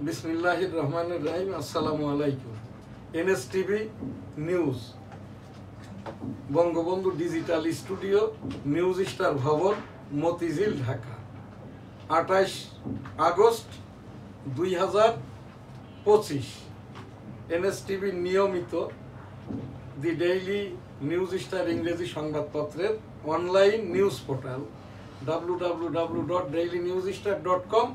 বিসমিল্লাহির রহমানির রহিম। আসসালামু আলাইকুম। NSTV news, Bangabandhu digital studio, news star Bhaban, Motijheel, Dhaka. 28 August 2025। এনএসটিভির নিয়মিত দি ডেইলি নিউজ স্টার ইংরেজি সংবাদপত্রের online news portal www.dailynewsstar.com,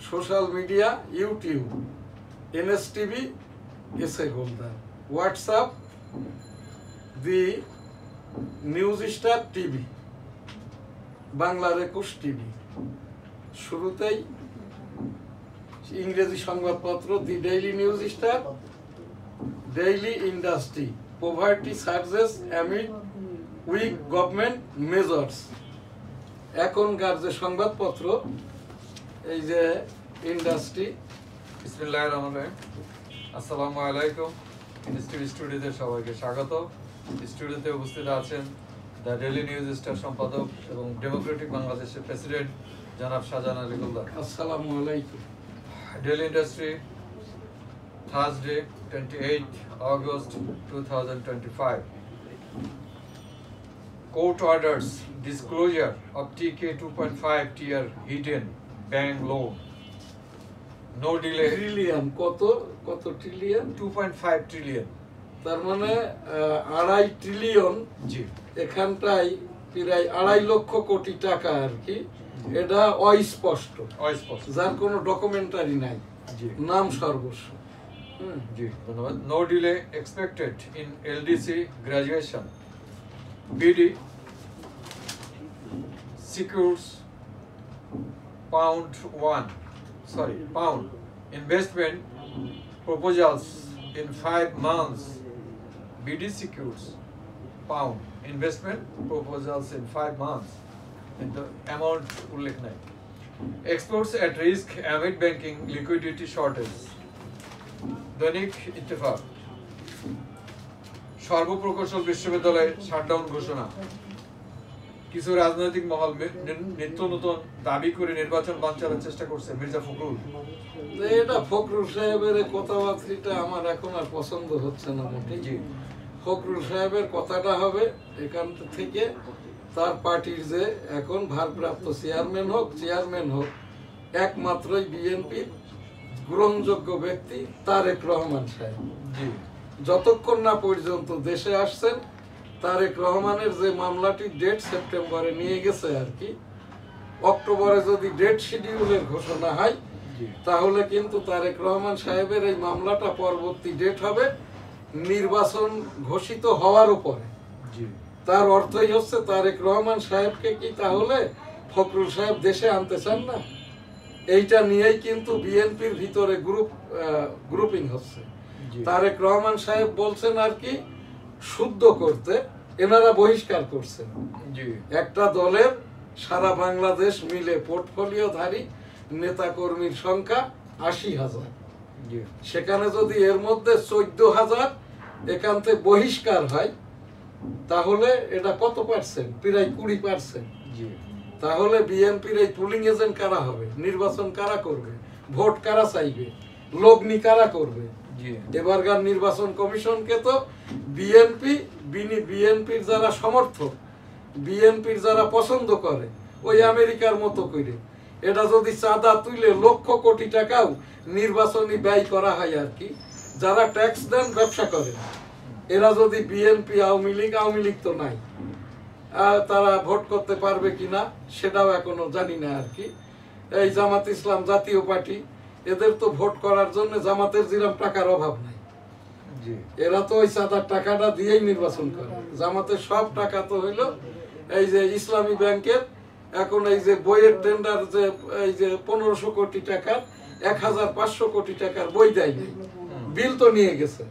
social media, YouTube NSTV SI holder, WhatsApp the news star TV, বাংলার 21 টিভি। শুরুতেই ইংরেজি সংবাদপত্র the daily news star. Daily industry, poverty surges amid weak government measures. এখনকার যে সংবাদপত্র, এই যে ইন্ডাস্ট্রি। বিসমিল্লাহির রহমানির রহিম। আসসালামু আলাইকুম। ইনস্টিটিউট স্টুডিওতে সবাইকে স্বাগত। স্টুডিওতে উপস্থিত আছেন দ্য ডেইলি নিউজ স্টার সম্পাদক এবং ডেমোক্রেটিক বাংলাদেশের প্রেসিডেন্ট জনাব শাহজাহান আলী কুলদার। আসসালামু আলাইকুম। Daily industry, Thursday, 28 August 2025. Court orders disclosure of TK 2.5 tier hidden bank loan. No delay. Trillion, কত কত ট্রিলিয়ন? 2.5 trillion. তার মানে 2.5 ট্রিলিয়ন। জি, এখানটাই প্রায় 2.5 লক্ষ কোটি টাকা আর কি। এটা অস্পষ্ট, যার কোনো ডকুমেন্টারি নাই, জি, নাম সর্বস্ব। জি, ধন্যবাদ। No delay expected in LDC graduation. BD secures pound investment proposals in 5 months. BD secures pound investment proposals in 5 months. And the amount উল্লেখ নাই। Exports at risk amid banking liquidity shortage. দৈনিক ইত্তেফাক, সর্বপ্রকৌশল বিশ্ববিদ্যালয়ে shutdown ঘোষণা। কিছু রাজনৈতিক মহল নিত্য নতুন দাবি করে নির্বাচন বানচালের চেষ্টা করছে। মির্জা ফখরুল, এটা ফখরুল সাহেবের কথাবার্তা আমার এখন আর পছন্দ হচ্ছে না মোটেই। জি, ফখরুল সাহেবের কথাটা হবে এখান থেকে তার পার্টির যে এখন ভারপ্রাপ্ত চেয়ারম্যান হোক একমাত্রই বিএনপির গ্রহণযোগ্য ব্যক্তি তারেক রহমান সাহেব। জি, যতক্ষণ না পর্যন্ত দেশে আসছেন, তারেক রহমানের যে মামলাটি ডেট সেপ্টেম্বরে নিয়ে গেছে আর কি, অক্টোবরে যদি ডেট শিডিউলের ঘোষণা হয়, তাহলে কিন্তু তারেক রহমান সাহেবের এই মামলাটা পরবর্তী ডেট হবে নির্বাচন ঘোষিত হওয়ার উপরে। তার অর্থই হচ্ছে তারেক রহমান সাহেবকে কি তাহলে ফখরুল সাহেব দেশে আনতে চান না? এইটা নিয়েই কিন্তু বিএনপির ভিতরে গ্রুপিং হচ্ছে। তারেক রহমান সাহেব বলছেন আর কি শুদ্ধ করতে, এনারা বহিষ্কার করছেন। একটা দলের সারা বাংলাদেশ মিলে পোর্টফোলিওধারী নেতা কর্মীর সংখ্যা 80,000। সেখানে যদি এর মধ্যে 14,000 এখান থেকে বহিষ্কার হয়, তাহলে এটা কত পার্সেন্ট? প্রায় 20%। তাহলে বিএনপির এই পুলিং এজেন্ট কারা হবে? নির্বাচন কারা করবে? ভোট কারা চাইবে? লগ্নি কারা করবে? এবারকার নির্বাচন কমিশনকে তো বিএনপির যারা সমর্থক, বিএনপির যারা পছন্দ করে, ওই আমেরিকার মতো করে এটা যদি চাঁদা তুলে লক্ষ কোটি টাকাও নির্বাচনী ব্যয় করা হয় আর কি, যারা ট্যাক্স দেন, ব্যবসা করে, এরা যদি বিএনপি আওয়ামী লীগ তো নাই, তারা ভোট করতে পারবে কিনা সেটাও এখনো জানি না আর কি। এই জামাত ইসলাম জাতীয় পার্টি, এদের তো ভোট করার জন্য জামাতের যেরকম টাকার অভাব নাই, এরা তো ওই চাঁদার টাকাটা দিয়েই নির্বাচন করে। জামাতের সব টাকা তো হইল এই যে ইসলামী ব্যাংকের এখন এই যে বইয়ের টেন্ডার, যে এই যে 1500 কোটি টাকার 1500 কোটি টাকার বই দেয়, বিল তো নিয়ে গেছে।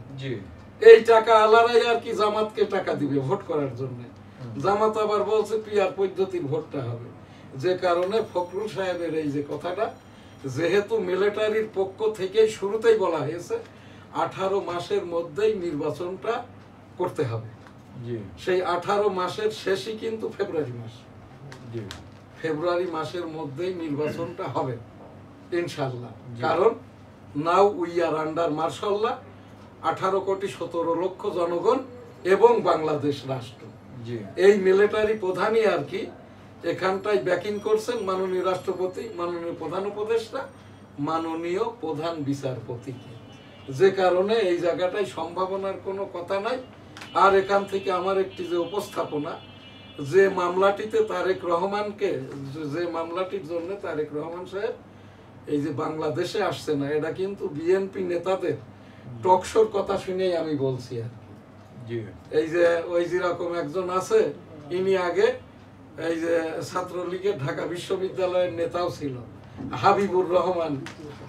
এই টাকা আলারাই আর কি জামাতকে টাকা দিবে ভোট করার জন্য। জামাত আবার বলছে পিআর পদ্ধতির ভোটটা হবে, যে কারণে ফখরুল সাহেবের এই যে কথাটা, যেহেতু মিলিটারির পক্ষ থেকেই শুরুতেই বলা হয়েছে 18 মাসের মধ্যেই নির্বাচনটা করতে হবে, সেই 18 মাসের শেষই কিন্তু ফেব্রুয়ারি মাস। ফেব্রুয়ারি মাসের মধ্যেই নির্বাচনটা হবে ইনশাআল্লাহ। কারণ now we are under martial law, 18,17,00,000 জনগণ এবং বাংলাদেশ রাষ্ট্র। এই মিলিটারি প্রধানই আর কি এখানটায় ব্যাকিং করছেন মাননীয় রাষ্ট্রপতি, মাননীয় প্রধান উপদেষ্টা, মাননীয় প্রধান বিচারপতিকে, যে কারণে এই জায়গাটায় সম্ভাবনার কোনো কথা নাই। আর এখান থেকে আমার একটি যে উপস্থাপনা, যে মামলাটিতে তারেক রহমানকে, যে মামলাটির জন্য তারেক রহমান সাহেব এই যে বাংলাদেশে আসছে না, এটা কিন্তু বিএনপি নেতাদের টকশোর কথা শুনেই আমি বলছি আর কি। এই যে ওই যেরকম একজন আছে, ইনি আগে এই যে ছাত্রলীগের ঢাকা বিশ্ববিদ্যালয়ের নেতাও ছিল, হাবিবুর রহমান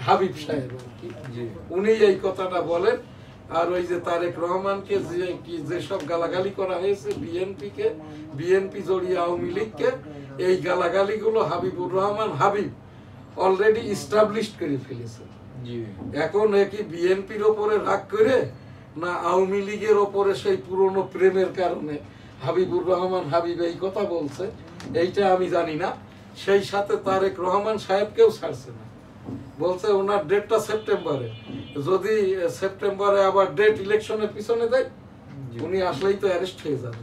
হাবিব সাহেব, উনি এই কথাটা বলেন। আর ওই যে তারেক রহমানকে যেসব গালাগালি করা হয়েছে বিএনপিকে, বিএনপি জড়িয়ে আওয়ামী লীগকে, এই গালাগালিগুলো হাবিবুর রহমান হাবিব অলরেডি ইস্টাবলিশড করে ফেলেছে। এখন কি বিএনপির ওপরে রাগ করে, না আওয়ামী লীগের ওপরে সেই পুরনো প্রেমের কারণে হাবিবুর রহমান হাবিব এই কথা বলছে, এইটা আমি জানি না। সেই সাথে তারেক রহমান সাহেবকেও ছাড়ছে না, বলছে ওনার ডেটটা সেপ্টেম্বরে, যদি সেপ্টেম্বরে আবার ডেট ইলেকশনের পিছনে দেয়, উনি আসলেই তো অ্যারেস্ট হয়ে যাবে।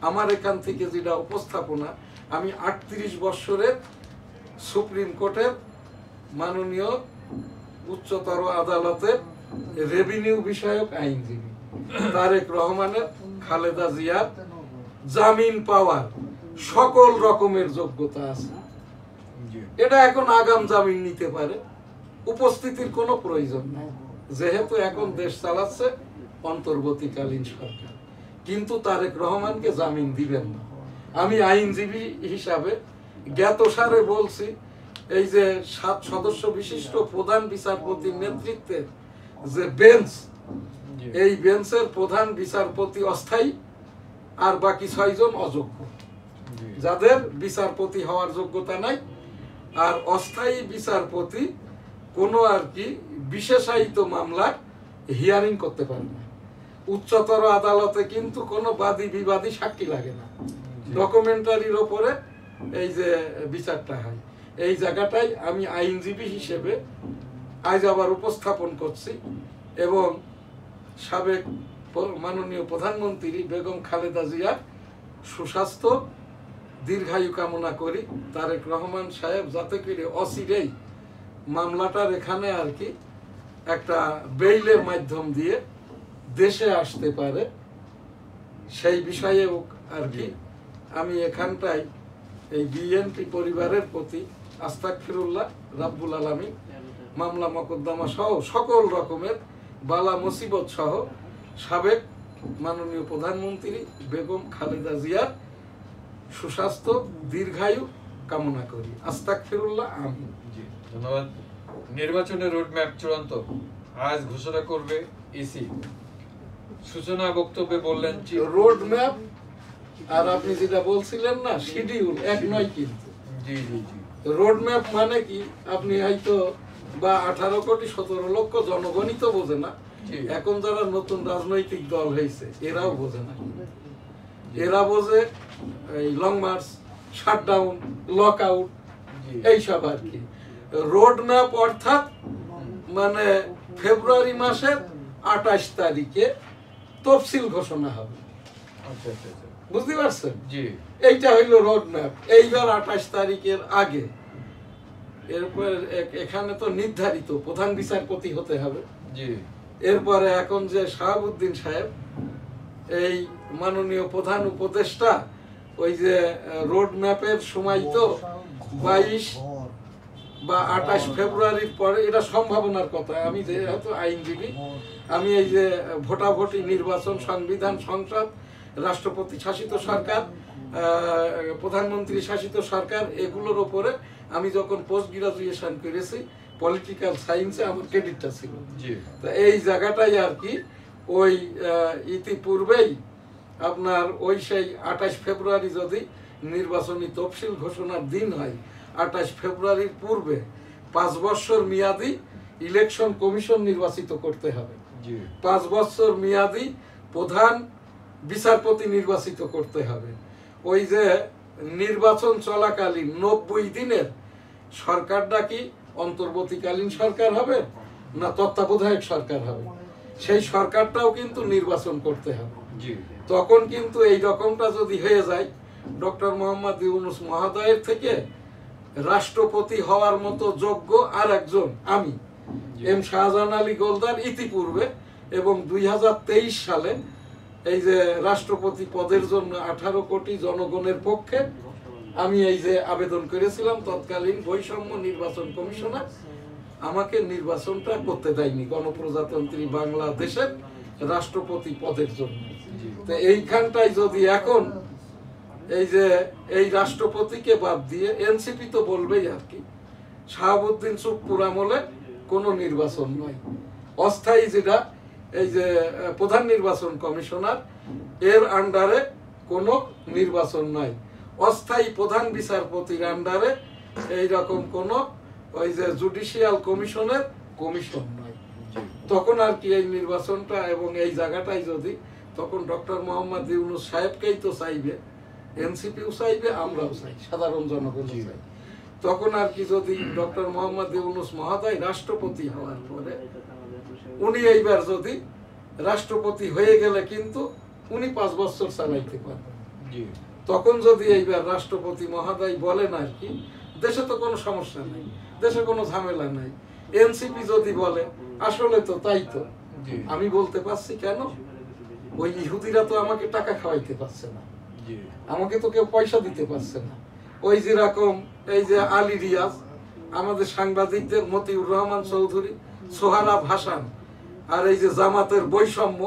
আমার এখান থেকে যেটা উপস্থাপনা, আমি 38 বৎসরের সুপ্রিম কোর্টের মাননীয় উচ্চতর আদালতের রেভিনিউ বিষয়ক আইনজীবী। তারেক রহমানের, খালেদা জিয়ার জামিন পাওয়ার সকল রকমের যোগ্যতা আছে। এটা এখন আগাম জামিন নিতে পারে, উপস্থিতির কোনো প্রয়োজন নাই, যেহেতু এখন দেশ চালাচ্ছে অন্তর্বর্তীকালীন সরকার। কিন্তু তারেক রহমানকে জামিন দিবেন না। আমি আইনজীবী হিসাবে জ্ঞাতসারে বলছি, এই যে 7 সদস্য বিশিষ্ট প্রধান বিচারপতির নেতৃত্বে যে বেঞ্চ, এই বেঞ্চের প্রধান বিচারপতি অস্থায়ী, আর বাকি 6 জন অযোগ্য, যাদের বিচারপতি হওয়ার যোগ্যতা নাই। আর অস্থায়ী বিচারপতি কোনো আর কি বিশেষায়িত মামলার হিয়ারিং করতে পারে না। উচ্চতর আদালতে কিন্তু কোনো বাদী বিবাদী সাক্ষী লাগে না, ডকুমেন্টারির ওপরে এই যে বিচারটা হয়। এই জায়গাটাই আমি আইনজীবী হিসেবে আজ আবার উপস্থাপন করছি, এবং সাবেক মাননীয় প্রধানমন্ত্রী বেগম খালেদা জিয়ার সুস্বাস্থ্য দীর্ঘায়ু কামনা করি। তারেক রহমান সাহেব যাতে করে অচিরেই মামলাটার এখানে আর কি একটা বেইলের মাধ্যম দিয়ে দেশে আসতে পারে, সেই বিষয়ে আর কি আমি এখানটায় এই বিএনপি পরিবারের প্রতি আস্তাগফিরুল্লাহ রাব্বুল আলামিন, মামলা মকদ্দমা সহ সকল রকমের বালা মুসিবত সহ সাবেক মাননীয় প্রধানমন্ত্রী বেগম খালেদা জিয়ার সুস্বাস্থ্য দীর্ঘায়ু কামনা করি। আস্তাগফিরুল্লাহ, আমিন। ধন্যবাদ। নির্বাচনের রোডম্যাপ চূড়ান্ত আজ ঘোষণা করবে ইসি, সূচনা বক্তব্যে বললেন রোডম্যাপ আর আপনি যেটা বলছিলেন না শিডিউল এক নয়, কিন্তু রোডম্যাপ মানে কি আপনি হয়তো বা 18,17,00,000 জনগণই তো বোঝে না, এখন যারা নতুন রাজনৈতিক দল হয়েছে এরাও বোঝে না। এরা বোঝে এই long March, shutdown, lock out, এইসব আর কি। রোডম্যাপ অর্থাৎ মানে ফেব্রুয়ারি মাসের 28 তারিখে তফসিল ঘোষণা হবে, বুঝতে পারছেন? এইটা হইলো রোডম্যাপ। এইবার 28 তারিখের আগে এরপর এখানে তো নির্ধারিত প্রধান বিচারপতি হতে হবে। এরপরে এখন যে শাহাবুদ্দিন সাহেব এই মাননীয় প্রধান উপদেষ্টা, ওই যে রোডম্যাপের সময় তো 22 বা 28 ফেব্রুয়ারির পরে, এটা সম্ভাবনার কথা। আমি যেহেতু আইনজীবী, আমি এই যে ভোটাভুটি, নির্বাচন, সংবিধান, সংসদ, রাষ্ট্রপতি শাসিত সরকার, প্রধানমন্ত্রী শাসিত সরকার, এগুলোর উপরে আমি যখন পোস্ট গ্রাজুয়েশন করেছি পলিটিক্যাল সায়েন্সে, আমার ক্রেডিটটা ছিল। তো এই জায়গাটাই আর কি ওই ইতিপূর্বেই আপনার ওই সেই 28 ফেব্রুয়ারি যদি নির্বাচনী তফসিল ঘোষণার দিন হয়, 28 ফেব্রুয়ারির পূর্বে 5 বছর মেয়াদি ইলেকশন কমিশন নির্বাচিত করতে হবে, 5 বছর মেয়াদি প্রধান বিচারপতি নির্বাচিত করতে হবে। ওই যে নির্বাচন চলাকালীন 90 দিনের সরকারটা কি অন্তর্বর্তীকালীন সরকার হবে, না তত্ত্বাবধায়ক সরকার হবে, সেই সরকারটাও কিন্তু নির্বাচন করতে হবে। তখন কিন্তু এই রকমটা যদি হয়ে যায়, ডক্টর মোহাম্মদ ইউনূস মহোদয়ের থেকে রাষ্ট্রপতি হওয়ার মতো যোগ্য আর একজন আমি এম শাহজাহান আলী গোলদার ইতিপূর্বে এবং 2023 সালে এই যে রাষ্ট্রপতি পদের জন্য 18 কোটি জনগণের পক্ষে আমি এই যে আবেদন করেছিলাম, তৎকালীন বৈষম্য নির্বাচন কমিশনার আমাকে নির্বাচনটা করতে দেয়নি গণপ্রজাতন্ত্রী বাংলাদেশের রাষ্ট্রপতি পদের জন্য। তো এইখানটাই যদি এখন এই যে এই রাষ্ট্রপতিকে বাদ দিয়ে এনসিপি তো বলবেই আর কি শাহাবুদ্দিন চুপ্পুর আমলে কোনো নির্বাচন নয়, অস্থায়ী যেটা এই যে প্রধান নির্বাচন কমিশনার এর আন্ডারে কোনো নির্বাচন নয়, অস্থায়ী প্রধান বিচারপতির আন্ডারে এইরকম কোনো ওই যে জুডিশিয়াল কমিশনের কমিশন নয়। তখন আর কি এই নির্বাচনটা এবং এই জায়গাটাই যদি তখন ডক্টর মোহাম্মদ ইউনূস সাহেবকেই তো চাইবে, এনসিপিও চাইবে, আমরাও চাই, সাধারণ জনগণ চাই। তখন আর কি যদি ডক্টর মোহাম্মদ ইউনূস মহোদয় রাষ্ট্রপতি হওয়ার পরে উনি এইবার যদি রাষ্ট্রপতি হয়ে গেলে কিন্তু উনি 5 বছর চালাইতে পারবেন। তখন যদি এইবার রাষ্ট্রপতি মহোদয় বলেন আর কি দেশে তো কোনো সমস্যা নেই, দেশে কোনো ঝামেলা নাই, এনসিপি যদি বলে আসলে তো তাই তো, আমি বলতে পারছি কেন, ওই ইহুদিরা তো আমাকে টাকা খাওয়াইতে পারছে না, আমাকে তো কেউ পয়সা দিতে পারছে না, ওই যেরকম এই যে আলী রিয়াজ, আমাদের সাংবাদিকদের মতিউর রহমান চৌধুরী, সোহারাব হাসান, আর এই যে জামাতের বৈষম্য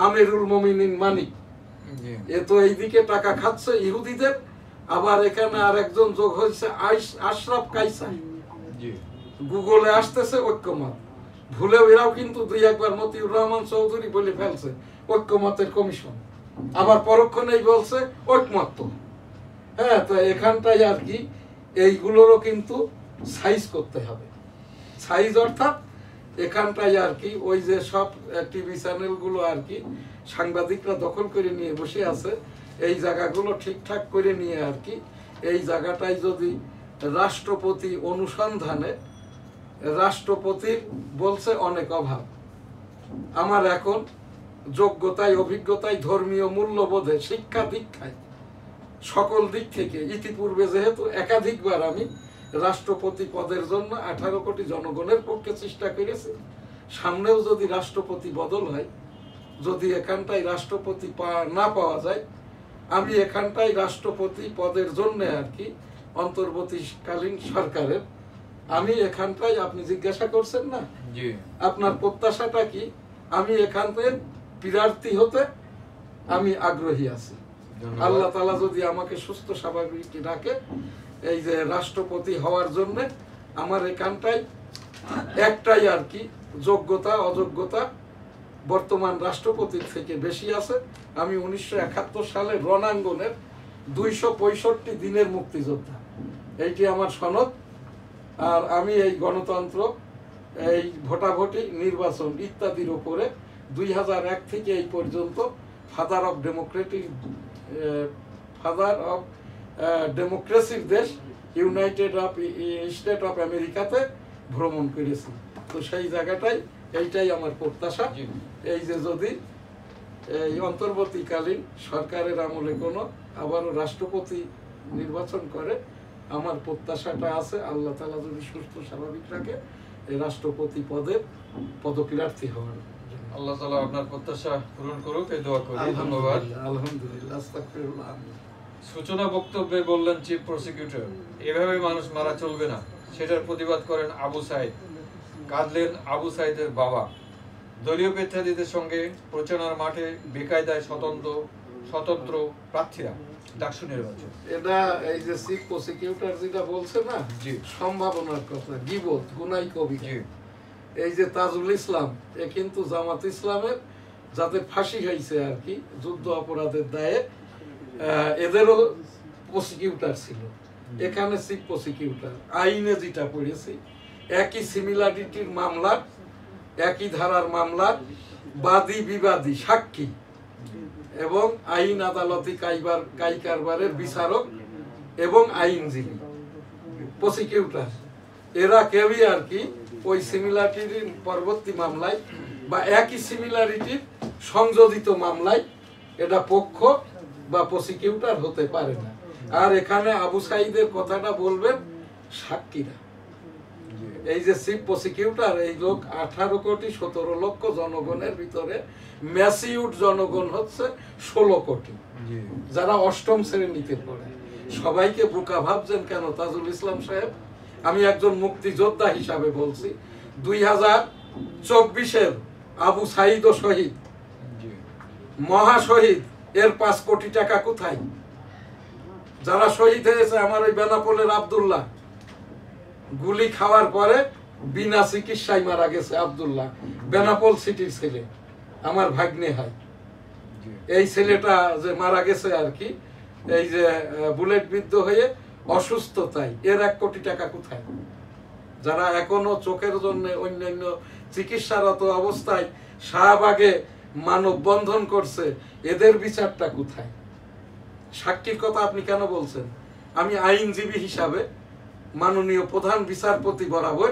আমিরুল মোমিনিন মানিক, এ তো এইদিকে টাকা খাচ্ছে ইহুদিদের, আবার এখানে আর একজন যোগ হয়েছে আশরাফ কাইসার, গুগলে আসতেছে ঐক্যমত, ভুলেও এরাও কিন্তু 2-1 মতিউর রহমান চৌধুরী বলে ফেলছে ঐক্যমতের কমিশন, আবার পরক্ষণেই বলছে ঐকমত্য। হ্যাঁ, তো এখানটাই আর কি এইগুলোরও কিন্তু সাইজ করতে হবে, সাইজ অর্থাৎ এখানটাই আর কি ওই যে সব টিভি চ্যানেলগুলো আর কি সাংবাদিকরা দখল করে নিয়ে বসে আছে, এই জায়গাগুলো ঠিকঠাক করে নিয়ে আর কি এই জায়গাটাই যদি রাষ্ট্রপতি অনুসন্ধানে, রাষ্ট্রপতির বলছে অনেক অভাব, আমার এখন যোগ্যতায় অভিজ্ঞতায় ধর্মীয় মূল্যবোধে শিক্ষা দীক্ষায় সকল দিক থেকে ইতিপূর্বে যেহেতু একাধিকবার আমি রাষ্ট্রপতি পদের জন্য 18 কোটি জনগণের পক্ষে চেষ্টা করেছি, সামনেও যদি রাষ্ট্রপতি বদল হয়, যদি এখানটাই রাষ্ট্রপতি না পাওয়া যায়, আমি এখানটাই রাষ্ট্রপতি পদের জন্য আর কি অন্তর্বর্তীকালীন সরকারের আমি এখানটাই, আপনি জিজ্ঞাসা করছেন না আপনার প্রত্যাশাটা কি, আমি এখান থেকে প্রার্থী হতে আমি আগ্রহী আছি। আল্লাহ তাআলা যদি আমাকে সুস্থ স্বাভাবিক রাখে, এই যে রাষ্ট্রপতি হওয়ার জন্য আমার এখানটাই একটাই আর কি যোগ্যতা অযোগ্যতা বর্তমান রাষ্ট্রপতির থেকে বেশি আছে। আমি 1971 সালে রণাঙ্গনের 265 দিনের মুক্তিযোদ্ধা, এইটি আমার সনদ। আর আমি এই গণতন্ত্র, এই ভোটাভুটি, নির্বাচন ইত্যাদির উপরে 2001 থেকে এই পর্যন্ত ফাদার অফ ডেমোক্রেসির দেশ ইউনাইটেড স্টেট অফ আমেরিকাতে ভ্রমণ করেছি। তো সেই জায়গাটাই এইটাই আমার প্রত্যাশা, এই যে যদি এই অন্তর্বর্তীকালীন সরকারের আমলে কোনো আবারও রাষ্ট্রপতি নির্বাচন করে, আমার প্রত্যাশাটা আছে আল্লাহ তাআলা যদি সুস্থ স্বাভাবিক রাখে এই রাষ্ট্রপতি পদের পদপ্রার্থী হওয়ার। আল্লাহ তাআলা আপনার প্রত্যাশা পূরণ করুক, এই দোয়া করি। ধন্যবাদ। আলহামদুলিল্লাহ, আস্তাগফিরুল্লাহ। সূচনা বক্তব্যে বললেন চিফ প্রসিকিউটর, এভাবে মানুষ মারা চলবে না, সেটার প্রতিবাদ করেন আবু সাইদ, কাঁদলেন আবু সাইদের বাবা। দলীয় প্রার্থীদের সঙ্গে প্রচারণার মাঠে বেকায়দায় স্বতন্ত্র প্রার্থীরা ডাকসু নির্বাচন। এটা এই যে চিফ প্রসিকিউটর যেটা বলছে না, সম্ভাবনার কথা, গীবত, গুনাই কবি, এই যে তাজুল ইসলাম, এ কিন্তু জামাত ইসলামের যাদের ফাঁসি হয়েছে আর কি যুদ্ধ অপরাধের দায়ে, এদেরও প্রসিকিউটর ছিল, এখানে চিফ প্রসিকিউটর। আইনে যেটা পড়েছি, একই সিমিলারিটির মামলা, একই ধারার মামলা, বাদী বিবাদী সাক্ষী এবং আইন আদালতি কারবারের বিচারক এবং আইনজীবী প্রসিকিউটর, এরা কেউই আর কি ওই সিমিলারিটির পরবর্তী মামলায় বা একই সিমিলারিটির সংযোজিত মামলায় এটা পক্ষ বা প্রসিকিউটর হতে পারে না। আর এখানে আবু সাঈদের কথাটা বলবেন সাক্ষীরা। এই যে চিফ প্রসিকিউটর, এই লোক 18 কোটি 17 লক্ষ জনগণের ভিতরে ম্যাসিউড জনগণ হচ্ছে 16 কোটি, যারা অষ্টম শ্রেণীতে পড়ে। সবাইকে বোকা ভাবছেন কেন তাজুল ইসলাম সাহেব? আমি একজন মুক্তিযোদ্ধা হিসাবে বলছি, 2024-এর আবু সাঈদ ও শহীদ, মহাশহীদ, এর 5 কোটি টাকা কোথায়? যারা শহীদ হয়েছে, আমার ওই বেনাপোলের আব্দুল্লাহ গুলি খাওয়ার পরে বিনা চিকিৎসায় মারা গেছে। আব্দুল্লাহ বেনাপোল সিটির ছেলে, আমার ভাগ্নে হয়। এই ছেলেটা যে মারা গেছে আর কি, এই যে বুলেট বিদ্ধ হয়ে অসুস্থতায়, এর 1 কোটি টাকা কোথায়? যারা এখনো চোখের জন্য অন্যান্য চিকিৎসারত অবস্থায় শাহবাগে মানববন্ধন করছে, এদের বিচারটা কোথায়? সাক্ষীর কথা আপনি কেন বলছেন? আমি আইনজীবী হিসাবে মাননীয় প্রধান বিচারপতি বরাবর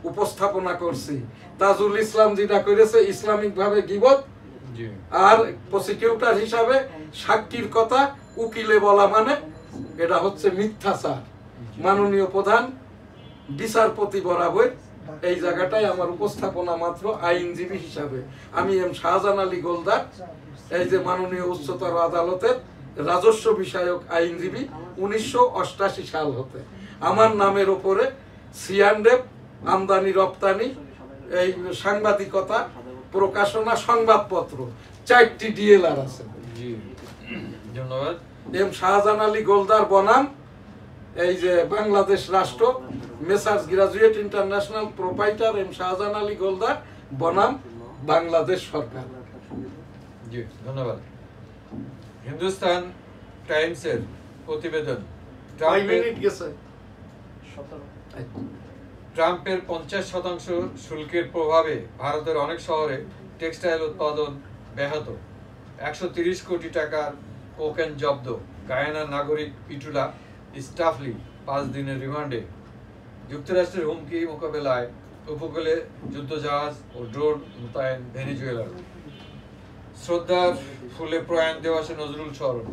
উপস্থাপনা করছি, তাজুল ইসলাম যেটা করেছে ইসলামিক ভাবে গীবত, আর প্রসিকিউটর হিসাবে সাক্ষীর কথা উকিলে বলা মানে এটা হচ্ছে মিথ্যাচার। মাননীয় প্রধান বিচারপতি বরাবর এই জায়গাটায় আমার উপস্থাপনা মাত্র আইনজীবী হিসাবে। আমি এম শাহজাহান আলী গোলদার, এই যে মাননীয় উচ্চতর আদালতের রাজস্ব বিষয়ক আইনজীবী 1988 সাল হতে। আমার নামের উপরে সিয়ান্ডেপ, আমদানি রপ্তানি, এই সাংবাদিকতা, প্রকাশনা, সংবাদপত্র 4টি ডিএলআর আছে। ধন্যবাদ। এম শাহজাহান আলী গোলদার বনাম এই যে বাংলাদেশ রাষ্ট্র, messrs graduate international proprietor M Shahjahan Ali Goldar বনাম বাংলাদেশ সরকার। জি ধন্যবাদ। হিন্দুস্তান টাইমসের প্রতিবেদন, ট্রাম্পের 50% শুল্কের প্রভাবে ভারতের অনেক শহরে টেক্সটাইল উৎপাদন ব্যাহত, 130 কোটি টাকার কোকেন জব্দ, গায়ানার নাগরিক পিটুলা স্টাফলি 5 দিনের রিমান্ডে, যুক্তরাষ্ট্রের হুমকি মোকাবেলায় উপকূলে যুদ্ধজাহাজ ও ড্রোন মোতায়েন ভেনেজুয়েলার, শ্রদ্ধার ফুলে প্রয়াণ দিবসে নজরুল স্মরণ,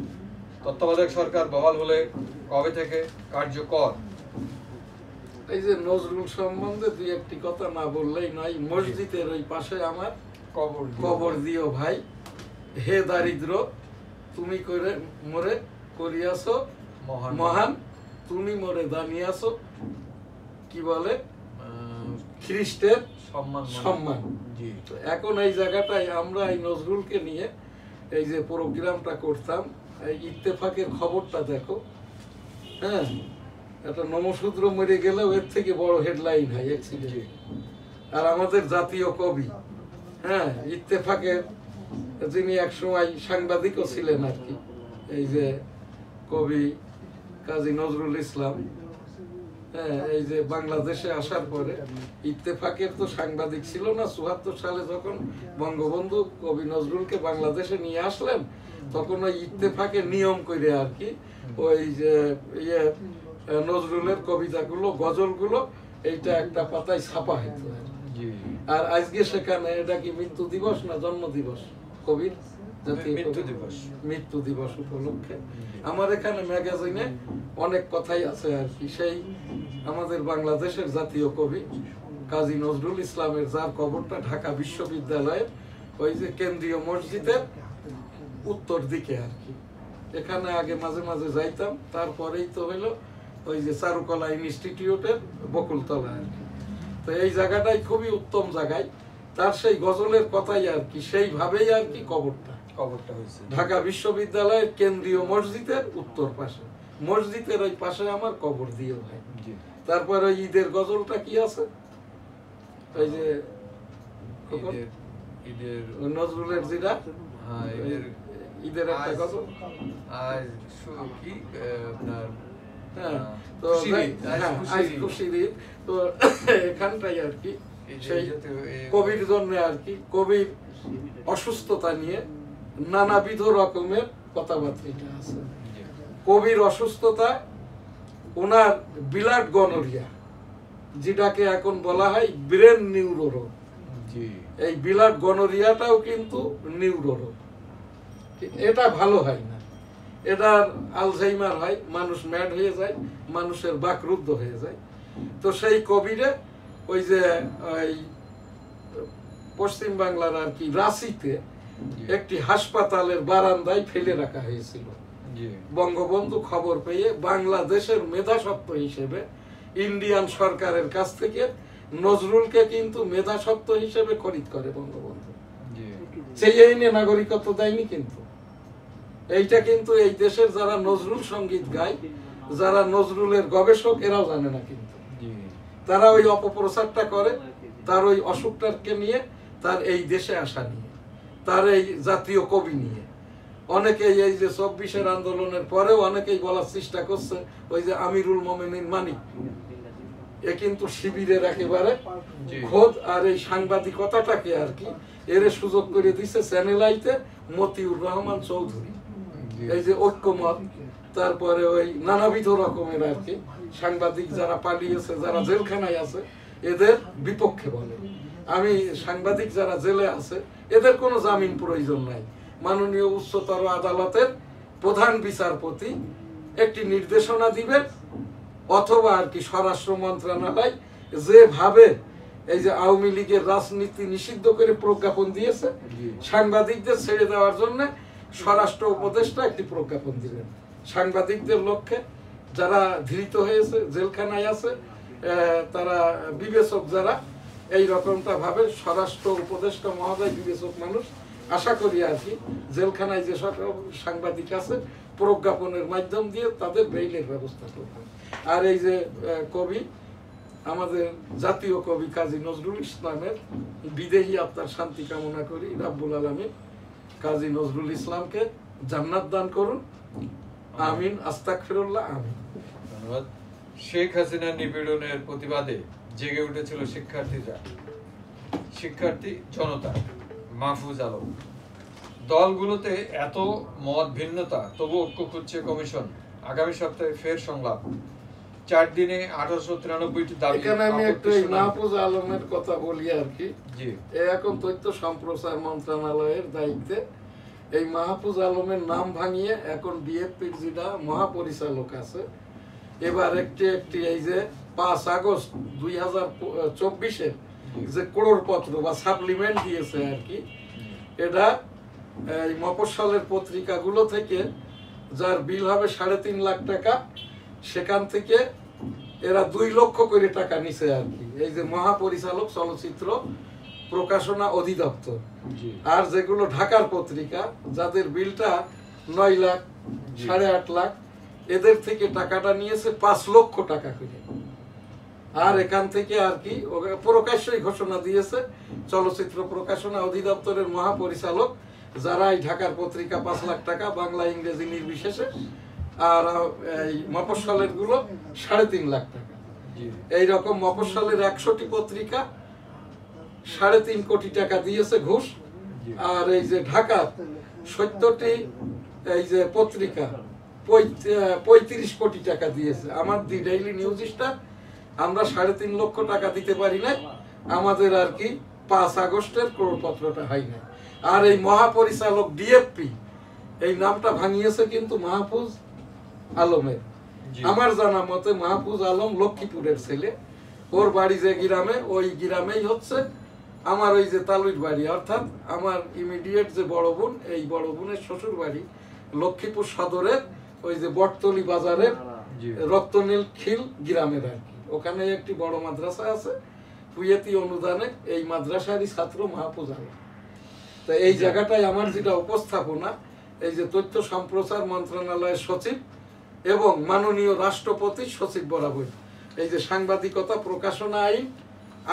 তত্ত্বাবধায়ক সরকার বহাল হলে কবে থেকে কার্যকর? এই যে নজরুল সম্বন্ধে 2-1টি কথা না বললেই নয়। মসজিদের ওই পাশে আমার কবর দিও ভাই, হে দারিদ্র তুমি করে মোরে করিয়াছ মহান, তুমি মোরে দানিয়াছ কি বলে খ্রিস্টের সম্মান। তো এখন এই জায়গাটায় আমরা এই নজরুলকে নিয়ে এই যে প্রোগ্রামটা করতাম, এই ইত্তেফাকের খবরটা দেখো। হ্যাঁ, একটা নমশূদ্র মরে গেলেও এর থেকে বড় হেডলাইন হয় অ্যাক্সিডেন্ট। আর আমাদের জাতীয় কবি, হ্যাঁ, ইত্তেফাকের যিনি একসময় সাংবাদিকও ছিলেন আর কি, এই যে কবি কাজী নজরুল ইসলাম, হ্যাঁ, এই যে বাংলাদেশে আসার পরে ইত্তেফাকের তো সাংবাদিক ছিল না। 74 সালে যখন বঙ্গবন্ধু কবি নজরুলকে বাংলাদেশে নিয়ে আসলেন, তখন ওই ইত্তেফাকের নিয়ম করে আর কি ওই যে নজরুলের কবিতাগুলো, গজলগুলো এইটা একটা পাতায় ছাপা হতো। আর আজকে সেখানে এটা কি মৃত্যু দিবস না জন্ম দিবস কবির? মৃত্যু দিবস উপলক্ষে আমার এখানে ম্যাগাজিনে অনেক কথাই আছে আর কি। সেই আমাদের বাংলাদেশের জাতীয় কবি কাজী নজরুল ইসলামের, যার কবরটা ঢাকা বিশ্ববিদ্যালয়ের ওই যে কেন্দ্রীয় মসজিদের উত্তর দিকে আর কি। এখানে আগে মাঝে মাঝে যাইতাম, তারপরেই তো হইলো ওই যে চারুকলা ইনস্টিটিউটের বকুলতলা আর কি। তো এই জায়গাটাই খুবই উত্তম জায়গায়, তার সেই গজলের কথাই আর কি, সেইভাবেই আর কি কবরটা হয়েছে ঢাকা বিশ্ববিদ্যালয়ের কেন্দ্রীয় মসজিদের উত্তর পাশে। মসজিদের ওই পাশে আমার কবর দিয়ে ভাই। তারপর ওই ঈদের গজলটা কি আছে, ওই যে নজরুলের যেটা ঈদের একটা গজল, তো এখানটাই আর কি সেই কবির জন্য আর কি, কবির অসুস্থতা নিয়ে নানাবিধ রকমের কথাবার্তা আছে। কবির অসুস্থতা, ওনার বিলাট গনোরিয়া, যেটাকে এখন বলা হয় ব্রেন নিউরো রোগ। জি, এই বিলাট গনোরিয়াটাও কিন্তু নিউরো রোগ। এটা ভালো হয় না, এটার আলঝাইমার হয়, মানুষ ম্যাড হয়ে যায়, মানুষের বাকরুদ্ধ হয়ে যায়। তো সেই কবিরে ওই যে ওই পশ্চিম বাংলার আর কি রাঁচিতে একটি হাসপাতালের বারান্দায় ফেলে রাখা হয়েছিল। বঙ্গবন্ধু খবর পেয়ে বাংলাদেশের মেধাস্বত্ব হিসেবে ইন্ডিয়ান সরকারের কাছ থেকে নজরুলকে কিন্তু মেধাস্বত্ব হিসেবে খরিদ করে বঙ্গবন্ধু। সেই আইনে নাগরিকত্ব দেয়নি কিন্তু। এইটা কিন্তু এই দেশের যারা নজরুল সঙ্গীত গায়, যারা নজরুলের গবেষক, এরাও জানে না কিন্তু। তারা ওই অপপ্রচারটা করে তার ওই অসুখটাকে নিয়ে, তার এই দেশে আসা নিয়ে, তার এই জাতীয় কবি নিয়ে। অনেকেই এই যে ২৪-এর আন্দোলনের পরেও অনেকেই বলার চেষ্টা করছে ওই যে আমিরুল মোমিনিন মানিক, এ কিন্তু শিবিরের একেবারে খোদ। আর এই সাংবাদিকতাটাকে আর কি এর সুযোগ করে দিচ্ছে চ্যানেল আইতে মতিউর রহমান চৌধুরী, এই যে ঐক্যমত, তারপরে ওই নানাবিধ রকমের আর কি সাংবাদিক যারা পালিয়েছে, যারা জেলখানায় আছে, এদের বিপক্ষে বলে। আমি সাংবাদিক যারা জেলে আছে এদের কোনো জামিন প্রয়োজন নাই। মাননীয় উচ্চতর আদালতের প্রধান বিচারপতি একটি নির্দেশনা দিবেন, অথবা আর কি স্বরাষ্ট্র মন্ত্রণালয় যেভাবে এই যে আওয়ামী লীগের রাজনীতি নিষিদ্ধ করে প্রজ্ঞাপন দিয়েছে, সাংবাদিকদের ছেড়ে দেওয়ার জন্য স্বরাষ্ট্র উপদেষ্টা একটি প্রজ্ঞাপন দিবেন সাংবাদিকদের লক্ষ্যে। যারা ধৃত হয়েছে, জেলখানায় আছে, তারা বিবেচক যারা, এই রকমটা ভাবে স্বরাষ্ট্র উপদেষ্টা মহোদয় বিবেচক মানুষ, আশা করি আর কি জেলখানায় যে সকল সাংবাদিক আছে প্রজ্ঞাপনের মাধ্যম দিয়ে তাদের বেইলের ব্যবস্থা করবেন। আর এই যে কবি, আমাদের জাতীয় কবি কাজী নজরুল ইসলামের বিদেহী আত্মার শান্তি কামনা করি, রাব্বুল আলামিন কাজী নজরুল ইসলামকে জান্নাত দান করুন, আমিন, আস্তাগফিরুল্লাহ, আমিন। ধন্যবাদ। শেখ হাসিনার নিপীড়নের প্রতিবাদে জেগে উঠেছিল শিক্ষার্থী জনতা। মাহফুজ আলম, দলগুলোতে এত মত ভিন্নতা, তবু ঐক্য খুঁজছে কমিশন। আগামী সপ্তাহে ফের সংলাপ। 4 দিনে 1893টি দাবি। এখানে আমি একটু মাহফুজ আলমের কথা বলি আর কি। জি, এখন তথ্য সম্প্রচার মন্ত্রণালয়ের দায়িত্বে এই মাহফুজ আলমের নাম ভাঙিয়ে এখন বিএনপির যেটা মহাপরিচালক আছে, এবার একটি এই যে 5 আগস্ট 2024-এর যে করোড়পত্র বা সাপ্লিমেন্ট দিয়েছে আর কি, এটা এই মফস্বলের পত্রিকাগুলো থেকে যার বিল হবে 3.5 লাখ টাকা, সেখান থেকে এরা 2 লক্ষ করে টাকা নিছে আর কি। এই যে মহাপরিচালক চলচ্চিত্র প্রকাশনা অধিদপ্তর। আর যেগুলো ঢাকার পত্রিকা যাদের বিলটা 9 লাখ 8.5 লাখ, এদের থেকে টাকাটা নিয়েছে 5 লক্ষ টাকা করে। আর এখান থেকে আর কি প্রকাশ্যই ঘোষণা দিয়েছে চলচ্চিত্র প্রকাশনা অধিদপ্তরের মহাপরিচালক, যারা এই ঢাকার পত্রিকা 5 লাখ টাকা, বাংলা ইংরেজি নির্বিশেষে, আর এই মফস্বলের গুলো 3.5 লাখ টাকা। এইরকম মফস্বলের 100টি পত্রিকা 3.5 কোটি টাকা দিয়েছে ঘুষ। আর এই যে ঢাকার 70টি এই যে পত্রিকা 35 কোটি টাকা দিয়েছে। আমার দি ডেইলি নিউজ স্টার আমরা 3.5 লক্ষ টাকা দিতে পারি না, আমাদের আর কি 5 আগস্টের করপত্রটা হয় না। আর এই মহাপরিচালক ডিএফপি এই নামটা ভাঙিয়েছে কিন্তু মাহফুজ আলমের। আমার জানা মতে মাহফুজ আলম লক্ষ্মীপুরের ছেলে, ওর বাড়ি যে গ্রামে, ওই গ্রামেই হচ্ছে আমার ওই যে তালুইর বাড়ি, অর্থাৎ আমার ইমিডিয়েট যে বড় বোন, এই বড় বোনের শ্বশুর বাড়ি লক্ষ্মীপুর সদরের ওই যে বটতলি বাজারের রক্তনীল খিল গ্রামের আর কি। ওখানে একটি বড় মাদ্রাসা আছে, কুয়েতি অনুদানে এই মাদ্রাসারই ছাত্র মাহফুজ আলম। তো এই জায়গাটায় আমার যেটা উপস্থাপনা, এই যে তথ্য সম্প্রচার মন্ত্রণালয়ের সচিব এবং মাননীয় রাষ্ট্রপতি সচিব বরাবর এই যে সাংবাদিকতা প্রকাশনা আইন,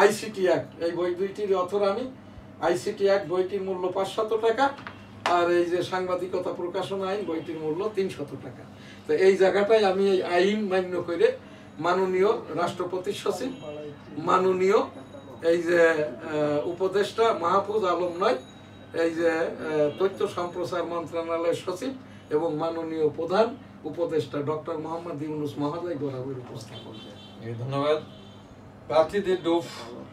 আইসিটি অ্যাক্ট, এই বই দুইটির অথর আমি। আইসিটি অ্যাক্ট বইটির মূল্য 500 টাকা, আর এই যে সাংবাদিকতা প্রকাশনা আইন বইটির মূল্য 300 টাকা। তো এই জায়গাটায় আমি এই আইন মান্য করে মাননীয় রাষ্ট্রপতি সচিব, মাননীয় এই যে উপদেষ্টা মাহফুজ আলম নয়, এই যে তথ্য সম্প্রচার মন্ত্রণালয়ের সচিব এবং মাননীয় প্রধান উপদেষ্টা ডক্টর মোহাম্মদ ইউনূস মহোদয় বরাবর উপস্থাপন। ধন্যবাদ। প্রার্থীদের ডোপ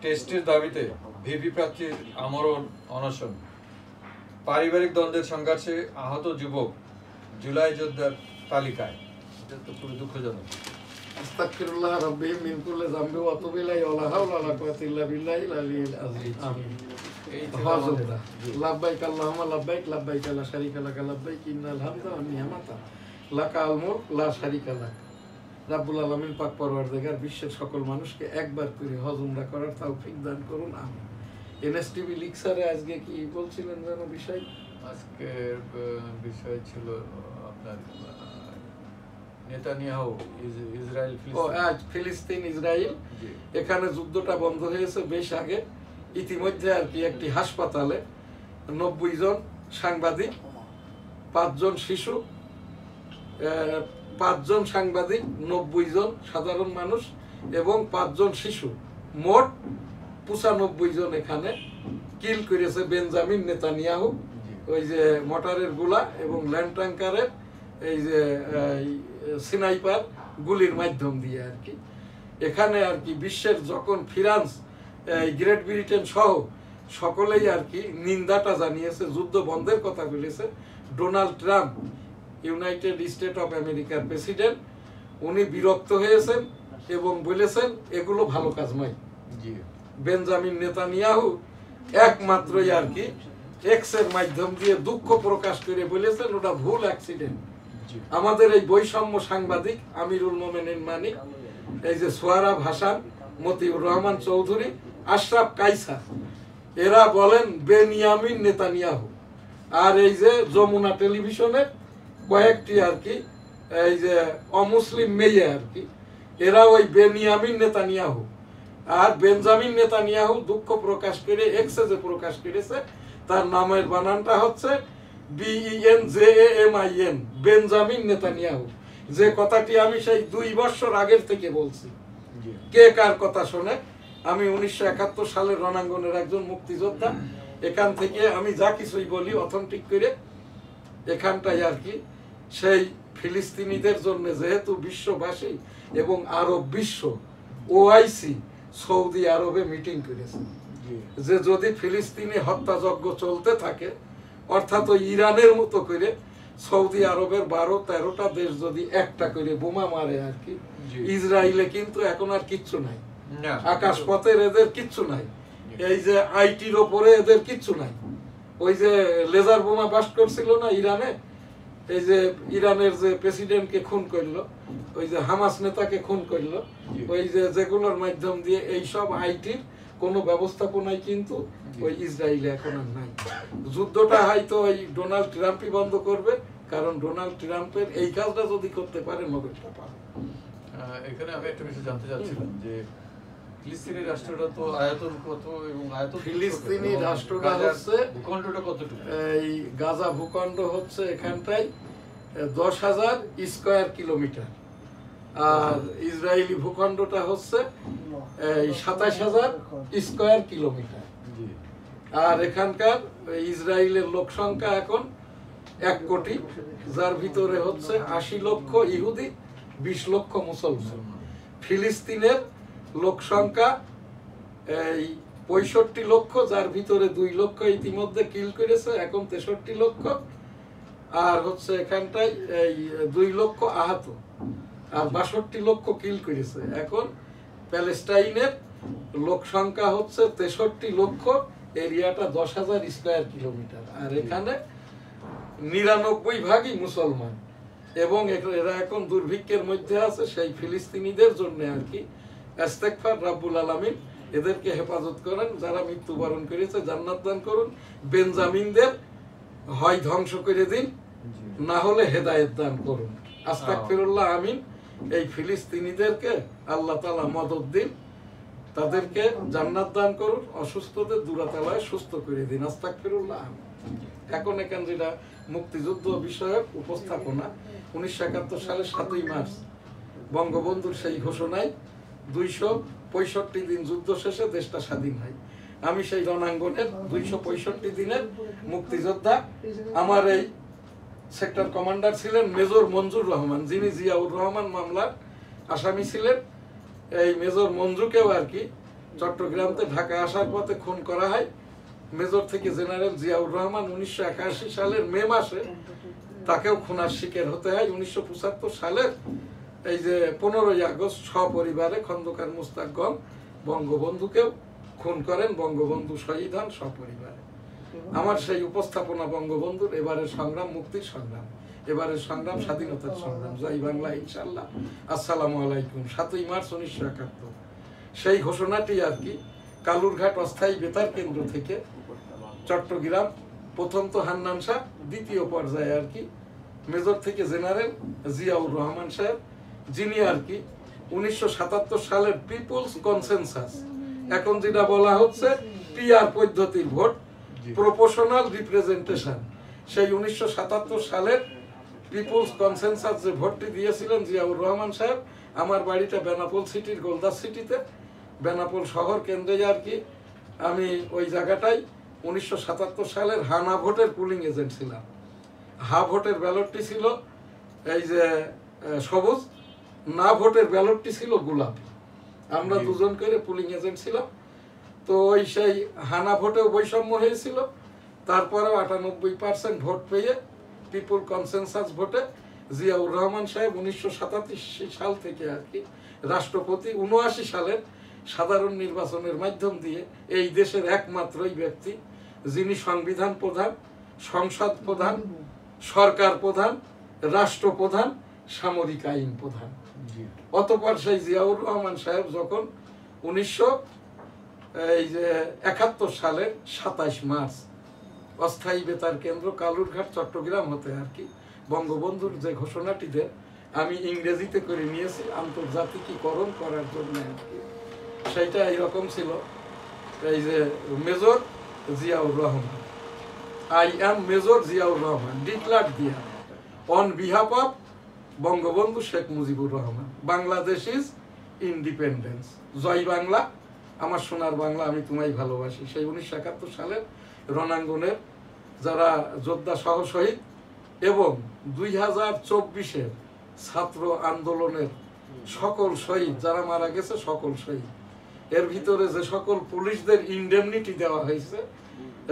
টেস্টের দাবিতে ভিপি প্রার্থীর আমরণ অনশন। পারিবারিক দ্বন্দ্বের সংঘর্ষে আহত যুবক জুলাই যোদ্ধার তালিকায়। এটা তো খুবই দুঃখজনক। আস্তাগফিরুল্লাহ রাব্বি মিন কুল্লি যামবি ওয়া আতুবু ইলাইহি ওয়া লা হাওলা ওয়া লা কুওয়াতা ইল্লা বিল্লাহিল আলিয়্যিল আযীম। আমিন। লাব্বাইক আল্লাহুম্মা লাব্বাইক লাব্বাইক লা শারীকা লাক লাব্বাইক ইন্নাল হামদা ওয়ান নি'মাতা লাকাল মুলক লা শারীকা লাক। রাব্বুল আলামিন পাক পরওয়ারদিগার বিশ্বের সকল মানুষকে একবার করে হজ উমরা করার তৌফিক দান করুন। আমিন। এনএসটিভি লিক্সারে আজকে কি বলছিলেন যেন বিষয়? আজকের বিষয় ছিল আপনার নেতানিয়াহু ইসরায়েল ফিলিস্তিন ইসরায়েল এখানে যুদ্ধটা বন্ধ হয়েছে বেশ আগে। ইতিমধ্যে আর কি একটি হাসপাতালে 90 জন সাংবাদিক, 5 জন শিশু, 5 জন সাংবাদিক, 90 জন সাধারণ মানুষ এবং 5 জন শিশু, মোট 95 জন এখানে কিল করেছে বেঞ্জামিন নেতানিয়াহু। ওই যে মোটরের গুলা এবং ল্যান্ড ট্যাঙ্কারের এই যে স্নাইপার গুলির মাধ্যম দিয়ে আর কি। এখানে আর কি বিশ্বের যখন ফ্রান্স, গ্রেট ব্রিটেন সহ সকলেই আর কি নিন্দাটা জানিয়েছে, যুদ্ধ বন্ধের কথা বলেছে। Donald Trump, United state of আমেরিকার প্রেসিডেন্ট, উনি বিরক্ত হয়েছেন এবং বলেছেন এগুলো ভালো কাজ নয়। বেঞ্জামিন নেতানিয়াহু একমাত্রই আর কি এক্স এর মাধ্যম দিয়ে দুঃখ প্রকাশ করে বলেছেন ওটা ভুল অ্যাক্সিডেন্ট। আমাদের এই বৈষম্য সাংবাদিক আমিরুল মোমেনিন মানিক, এই যে সোহরাব হাসান, মতিউর রহমান চৌধুরী, আশরাফ কাইসার, এরা বলেন বেনিয়ামিন নেতানিয়াহু। আর এই যে যমুনা টেলিভিশনের কয়েকটি আর কি এই যে অমুসলিম মেয়ে আর কি, এরা ওই বেনিয়ামিন নেতানিয়াহু। আর বেঞ্জামিন নেতানিয়াহু দুঃখ প্রকাশ করে এক্সে যে প্রকাশ করেছে তার নামের বানানটা হচ্ছে BENJAMIN, বেঞ্জামিন নেতানিয়াহু। যে কথাটি আমি সেই 2 বছর আগের থেকে বলছি। কে কার কথা শোনে? আমি 1971 সালের রণাঙ্গনের একজন মুক্তিযোদ্ধা। এখান থেকে আমি যা কিছুই বলি অথেন্টিক করে এখানটাই আর কি সেই ফিলিস্তিনিদের জন্য যেহেতু বিশ্ববাসী এবং আরব বিশ্ব OIC সৌদি আরবে মিটিং করেছে যে যদি ফিলিস্তিনি হত্যাযজ্ঞ চলতে থাকে, অর্থাৎ ওই ইরানের মতো করে সৌদি আরবের 12-13টা দেশ যদি একটা করে বোমা মারে আর কি, ইসরায়েলে কিন্তু এখন আর কিচ্ছু নাই। আকাশ পথের এদের কিচ্ছু নাই, এই যে আইটির ওপরে এদের কিচ্ছু নাই। ওই যে লেজার বোমা বাস্ট করছিল না ইরানে, এই যে ইরানের যে প্রেসিডেন্টকে খুন করলো, ওই যে হামাস নেতাকে খুন করলো, ওই যে যেগুলোর মাধ্যম দিয়ে এই সব আইটির কোনো ব্যবস্থাপনাই কিন্তু ওই ইসরায়েলে এখন আর নাই। যুদ্ধটা হয়তো ওই ডোনাল্ড ট্রাম্পই বন্ধ করবে, কারণ ডোনাল্ড ট্রাম্পের এই কাজটা যদি করতে পারে নোবেলটা পাবে। এখানে আমি একটা বিষয় জানতে চাচ্ছিলাম যে ফিলিস্তিনি রাষ্ট্রটা তো আয়তন কত এবং আয়তন ফিলিস্তিনি রাষ্ট্রটা হচ্ছে ভূখণ্ডটা কতটুকু? এই গাজা ভূখণ্ড হচ্ছে এখানটায় 10,000 স্কয়ার কিলোমিটার, আর ইসরায়েলি ভূখণ্ডটা হচ্ছে 27,000 স্কয়ার কিলোমিটার। আর এখানকার ইসরায়েলের লোক সংখ্যা এখন 1 কোটি, যার ভিতরে হচ্ছে 80 লক্ষ ইহুদি, 20 লক্ষ মুসলমান। ফিলিস্তিনের লোক সংখ্যা এই 65 লক্ষ, যার ভিতরে 2 লক্ষ ইতিমধ্যে কিল করেছে, এখন 63 লক্ষ। আর হচ্ছে এখানটায় এই 2 লক্ষ আহত, আর 62 লক্ষ কিল করেছে। এখন প্যালেস্টাইনের লোক সংখ্যা হচ্ছে 63 লক্ষ, এরিয়াটা 10,000 স্কয়ার কিলোমিটার। আর এখানে 99 ভাগই মুসলমান এবং এরা এখন দুর্ভিক্ষের মধ্যে আছে। সেই ফিলিস্তিনিদের জন্য আর কি ইস্তেগফার, রাব্বুল আলামিন এদেরকে হেফাজত করেন, যারা মৃত্যুবরণ করেছে জান্নাত দান করুন। বেঞ্জামিনদের হয় ধ্বংস করে দিন, না হলে হেদায়েত দান করুন। আস্তাগফিরুল্লাহ, আমিন। এই ফিলিস্তিনিদেরকে আল্লাহ তাআলা মদদ দিন, তাদেরকে জান্নাত দান করুন, অসুস্থদের দূরাতালায় সুস্থ করে দিন। আস্তাগফিরুল্লাহ, আমিন। এখন এখান যেটা মুক্তিযুদ্ধ বিষয়ক উপস্থাপনা, 1971 সালের 7ই মার্চ বঙ্গবন্ধুর সেই ঘোষণায় 265 দিন যুদ্ধ শেষে দেশটা স্বাধীন হয়। আমি সেই রণাঙ্গনের 265 দিনের মুক্তিযোদ্ধা। আমার এই সেক্টর কমান্ডার ছিলেন মেজর মঞ্জুর রহমান, যিনি জিয়াউর রহমান মামলার আসামি ছিলেন। এই মেজর মঞ্জুকেও আর কি চট্টগ্রামতে ঢাকা আসার পথে খুন করা হয়। মেজর থেকে জেনারেল জিয়াউর রহমান 1981 সালের মে মাসে তাকেও খুনার শিকার হতে হয়। 1975 সালের এই যে 15ই আগস্ট সপরিবারে খন্দকার মুস্তাকগণ বঙ্গবন্ধুকেও খুন করেন, বঙ্গবন্ধু শহীদ হন সপরিবারে। আমার সেই উপস্থাপনা বঙ্গবন্ধুর এবারের সংগ্রাম মুক্তির সংগ্রাম, এবারের সংগ্রাম স্বাধীনতার সংগ্রাম। জয় বাংলা ইনশাআল্লাহ। আসসালামু আলাইকুম। 7ই মার্চ 1971 সেই ঘোষণাটি আর কি কালুরঘাট অস্থায়ী বেতার কেন্দ্র থেকে চট্টগ্রাম, প্রথম তো হান্নান শাহ, দ্বিতীয় পর্যায়ে আর কি মেজর থেকে জেনারেল জিয়াউর রহমান সাহেব, যিনি আর কি 1977 সালের পিপলস কনসেনসাস, এখন যেটা বলা হচ্ছে পিআর পদ্ধতির ভোট, প্রপোর্শনাল রিপ্রেজেন্টেশন, সেই 1977 সালের পিপলস কনসেনসাস যে ভোটটি দিয়েছিলেন জিয়াউর রহমান সাহেব। আমার বাড়িটা বেনাপোল সিটির গোলদাস সিটিতে, বেনাপোল শহর কেন্দ্রে আর কি আমি ওই জায়গাটায় 1977 সালের হানা ভোটের পুলিং এজেন্ট ছিলাম। হা ভোটের ব্যালটটি ছিল এই যে সবুজ, না ভোটের ব্যালটটি ছিল গোলাপি। আমরা দুজন করে পুলিং এজেন্ট ছিলাম। তো ওই সেই হানা ভোটেও বৈষম্য হয়েছিল, তারপরেও 98% ভোট পেয়ে পিপল কনসেনসাস ভোটে জিয়াউর রহমান সাহেব 1987 সাল থেকে আর কি রাষ্ট্রপতি, 79 সালের সাধারণ নির্বাচনের মাধ্যম দিয়ে এই দেশের একমাত্রই ব্যক্তি যিনি সংবিধান প্রধান, সংসদ প্রধান, সরকার প্রধান, রাষ্ট্রপ্রধান, সামরিক আইন প্রধান। অতঃপর সেই জিয়াউর রহমান সাহেব যখন 1971 সালের 27 মার্চ অস্থায়ী বেতার কেন্দ্র কালুরঘাট চট্টগ্রাম হতে আর কি বঙ্গবন্ধুর যে ঘোষণাটিতে আমি ইংরেজিতে করে নিয়েছি আন্তর্জাতিকীকরণ করার জন্য আর কি, সেইটা এইরকম ছিল, এই যে major Ziaur Rahman, I am major Ziaur Rahman, declare দিয়া on behalf of Bangabandhu Sheikh Mujibur Rahman, Bangladesh is independence. জয় বাংলা, আমার সোনার বাংলা, আমি তোমায় ভালোবাসি। সেই 1971 সালের রণাঙ্গনের যারা যোদ্ধা সহ শহীদ এবং 2024-এর ছাত্র আন্দোলনের সকল শহীদ যারা মারা গেছে, সকল শহীদ, এর ভিতরে যে সকল পুলিশদের ইন্ডেমনিটি দেওয়া হয়েছে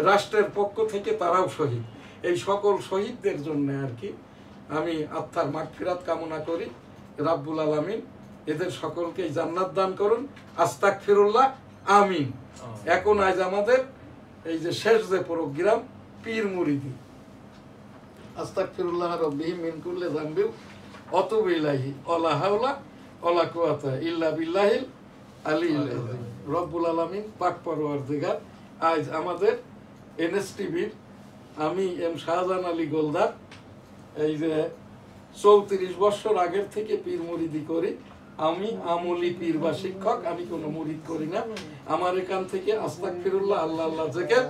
রাষ্ট্রের পক্ষ থেকে, তারাও শহীদ। এই সকল শহীদদের জন্য আর কি আমি আত্মার মাগফিরাত কামনা করি। রাব্বুল আলামিন এদের সকলকে জান্নাত দান করুন। আস্তাগফিরুল্লাহ, আমিন। এখন আজ আমাদের এই যে শেষ যে প্রোগ্রাম পীর মুরিদি, আস্তাগফিরুল্লাহ রাব্বিহি মিন কুল্লি যামবি ওয়াতুবু ইলাইহি ওয়ালা হাওলা ওয়ালা কুওয়াতা ইল্লা বিল্লাহিল আলিয়্যিল আযীম। রব্বুল আলামিন পাক পরওয়ারদিগার আজ আমাদের এনএসটিভির আমি এম শাহজাহান আলী গোলদার এই যে 34 বছর আগের থেকে পীর মুরিদি করি। আমি আমলি পীর বা শিক্ষক, আমি কোনো মুরিদ করি না। আমার এখান থেকে আস্তাগফিরুল্লাহ, আল্লাহ আল্লাহ জিকির,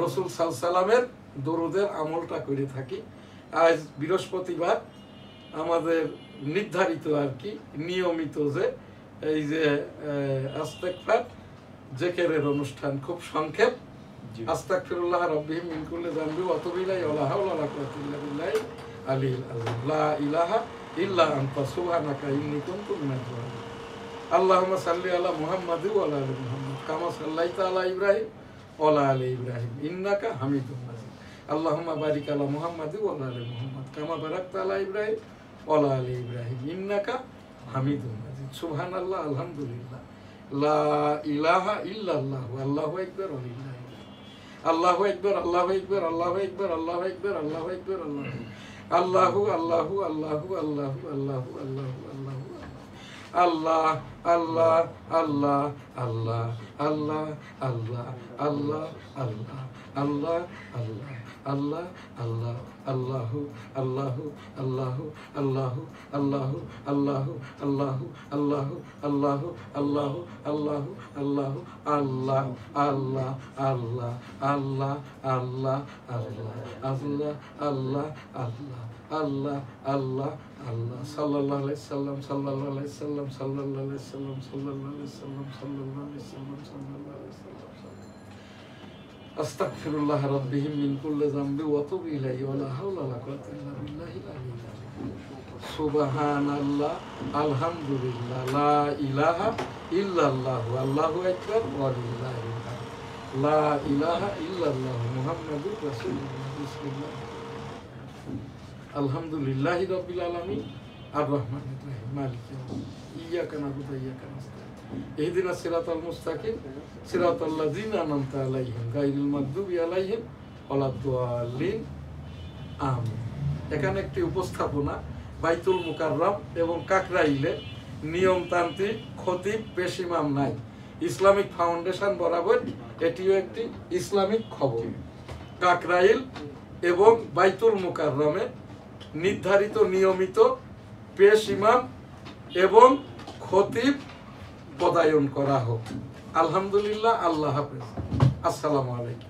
রাসূল সাল্লাল্লাহু আলাইহি সাল্লামের দরুদের আমলটা করে থাকি। আজ বৃহস্পতিবার আমাদের নির্ধারিত আর কি নিয়মিত যে এই যে ইস্তেগফার জিকিরের অনুষ্ঠান, খুব সংক্ষেপ। আস্তাগফিরুল্লাহ রাব্বিহি মিন কুল্লি যামবি ওয়া আতুবু ইলাইহি ওয়া লা হাওলা ওয়া লা কুওয়াতা ইল্লা বিল্লাহিল আলিয়্যিল আযীম। লা ইলাহা ইল্লা আনতা সুবহানাকা ইন্নী কুনতু মিনাজ জালিমিন। আল্লাহুম্মা সাল্লি আলা মুহাম্মাদি ওয়া আলা আলি মুহাম্মাদ কামা সাল্লাইতা আলা ইব্রাহিম ওয়া আলা আলি ইব্রাহিম ইন্নাকা হামিদুম মাজিদ। আল্লাহুম্মা বারিক আলা মুহাম্মাদি ওয়া আলা আলি মুহাম্মাদ কামা বারাকতা আলা ইব্রাহিম ওয়া আলা আলি ইব্রাহিম ইন্নাকা হামিদুম মাজিদ। সুবহানাল্লাহ, আলহামদুলিল্লাহ, লা ইলাহা ইল্লাল্লাহ, আল্লাহু আকবার, আল্লাহু আকবার, আল্লাহু আকবার, আল্লাহু আকবার, আল্লাহু আকবার, আল্লাহু আকবার, আল্লাহু আল্লাহু আল্লাহু আল্লাহু আল্লাহু আল্লাহু আল্লাহু আল্লাহ আল্লাহ আল্লাহ আল্লাহ আল্লাহ আল্লাহ আল্লাহ আল্লাহ আল্লাহ আল্লাহ আল্লাহ আল্লাহ আল্লাহু আল্লাহু আল্লাহু আল্লাহু আল্লাহু আল্লাহু আল্লাহু আল্লাহু আল্লাহু আল্লাহু আল্লাহু আল্লাহু আল্লাহ আল্লাহ আল্লাহ আল্লাহ আল্লাহ আল্লাহ আল্লাহ আল্লাহ আল্লাহ আল্লাহ আল্লাহ আল্লাহ সাল্লাল্লাহু আলাইহি সাল্লাম, সাল্লাল্লাহু আলাইহি সাল্লাম, সাল্লাল্লাহু আলাইহি সাল্লাম, সাল্লাল্লাহু আলাইহি সাল্লাম, সাল্লাল্লাহু আলাইহি সাল্লাম, সাল্লাল্লাহু আলাইহি সাল্লাম। আস্তাগফিরুল্লাহ রাব্বিহিম মিন কুল্লি যামবি ওয়া আতুবু ইলাইহি ওয়া লা হাওলা ওয়া লা কুওয়াতা ইল্লা বিল্লাহিল আলিয়্যিল আযীম সুবহানাল্লাহ আলহামদুলিল্লাহ লা ইলাহা ইল্লাল্লাহ আল্লাহু আকবার ওয়া লিল্লাহিল হামদ লা ইলাহা ইল্লাল্লাহ মুহাম্মাদুর রাসূলুল্লাহ বিসমিল্লাহ আলহামদুলিল্লাহি রাব্বিল আলামিন আর রহমানির রহিম মালিকি ইয়াউমিদ্দিন ইয়াকা না'বুদু ওয়া ইয়াকা নাস্তাঈন ইহদিনাস সিরাতাল মুস্তাকিম সিরাতাল লাযিনা আন'আমতা আলাইহিম গায়রিল মাগদুবি আলাইহিম ওয়ালাদ-দাল্লিন আমিন। এখানে একটি উপস্থাপনা বাইতুল মুকাররম এবং কাকরাইলে নিয়মতান্ত্রিক খতিব পেশ ইমাম নাই ইসলামিক ফাউন্ডেশন বরাবর এটিও একটি ইসলামিক খবর। কাকরাইল এবং বাইতুল মুকাররমে নির্ধারিত নিয়মিত পেশ ইমাম এবং খতিব পদায়ন করা হোক। আলহামদুলিল্লাহ। আল্লাহ হাফেজ। আসসালামু আলাইকুম।